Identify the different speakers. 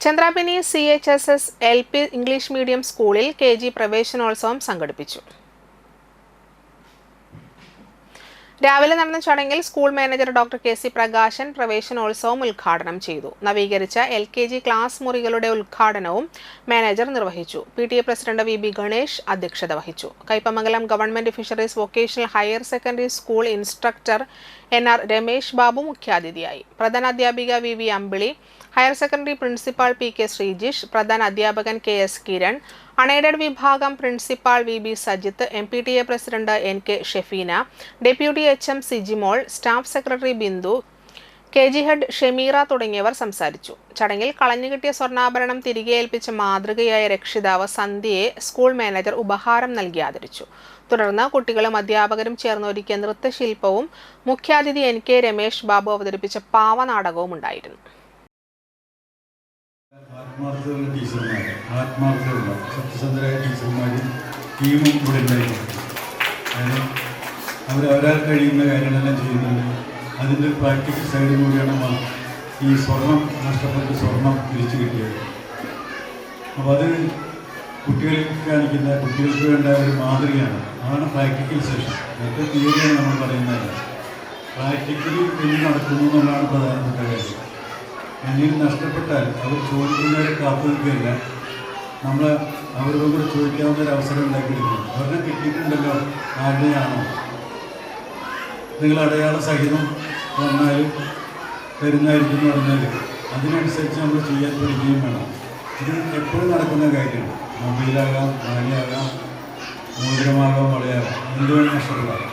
Speaker 1: Chandrapini CHSS LP English medium സ്കൂളിൽ KG പ്രവേശനോത്സവം സംഘടിപ്പിച്ചു. രാവിലെ നടന്ന ചടങ്ങിൽ school manager doctor KC Prakashan പ്രവേശനോത്സവം ഉദ്ഘാടനം ചെയ്തു. നവീകരിച്ച LKG ക്ലാസ് മുറികളുടെ ഉദ്ഘാടനവും മാനേജർ നിർവഹിച്ചു. PTA പ്രസിഡന്റ് VB ഗണേഷ് അധ്യക്ഷത വഹിച്ചു. Kaipamangalam government fisheries vocational higher secondary school instructor NR Ramesh Babu മുഖ്യാതിഥിയായി. പ്രധാന അധ്യാപിക VV Ambili, higher secondary principal PK Sreejish, പ്രധാന അധ്യാപകൻ KS കിരൺ, അൺഎയ്ഡഡ് വിഭാഗം principal VB Sajith, MPTA president NK Shefeena, deputy HM Sijimol, staff secretary Bindu, KG head Shemeera തുടങ്ങിയവർ സംസാരിച്ചു. ചടങ്ങിൽ കളഞ്ഞുകിട്ടിയ സ്വർണ്ണാഭരണം തിരികെ ഏൽപ്പിച്ച മാതൃകയായ രക്ഷിതാവ് സന്ധ്യയെ സ്കൂൾ മാനേജർ ഉപഹാരം നൽകി ആദരിച്ചു. തുടർന്ന് കുട്ടികളും അധ്യാപകരും ചേർന്ന് ഒരുക്കിയ നൃത്തശില്പവും മുഖ്യാതിഥി NK രമേശ് ബാബു അവതരിപ്പിച്ച പാവനാടകവും ഉണ്ടായിരുന്നു.
Speaker 2: ആത്മാർത്ഥമുള്ള ടീച്ചർമാർ, ആത്മാർത്ഥമുള്ള സത്യസന്ധരായ ടീച്ചർമാരും ടീമും ഇവിടെ ഉണ്ടായിട്ടുണ്ട്. കാരണം അവരാൽ കഴിയുന്ന കാര്യങ്ങളെല്ലാം ചെയ്യുന്നുണ്ട്. അതിൻ്റെ ഒരു പ്രാക്ടിക്കൽ സൈഡ് കൂടിയാണ് ഈ സ്വർണം നഷ്ടപ്പെട്ട സ്വർണം തിരിച്ചു കിട്ടിയത്. അപ്പോൾ അത് കുട്ടികൾക്ക് വേണ്ട ഒരു മാതൃകയാണ്. അതാണ് പ്രാക്ടിക്കൽ സെഷൻ. മറ്റേ തിയറിയാണ് നമ്മൾ പറയുന്നത്. പ്രാക്ടിക്കലി എന്ത് നടക്കുന്നു എന്നുള്ളതാണ് പ്രധാനപ്പെട്ട കാര്യം. എന്തെങ്കിലും നഷ്ടപ്പെട്ടാൽ അവർ ചോദിക്കുന്നവരെ കാത്തു നിൽക്കുകയല്ല, നമ്മൾ അവരോട് കൂടെ ചോദിക്കാവുന്ന ഒരു അവസരം ഉണ്ടാക്കിയെടുക്കുന്നു. അവരുടെ കിട്ടിയിട്ടുണ്ടല്ലോ, ആരുടെയാണോ നിങ്ങൾ അടയാള സഹിതം വന്നാൽ തരുന്നതായിരിക്കും എന്ന് പറഞ്ഞാൽ അതിനനുസരിച്ച് നമ്മൾ ചെയ്യാൻ പഠിക്കുകയും വേണം. ഇത് എപ്പോഴും നടക്കുന്ന കാര്യമാണ്. മൊബൈലാകാം, നാണിയാകാം, മോതിരമാകാം, വളയാകാം, എന്തുവേണം നഷ്ടപ്പെടാം.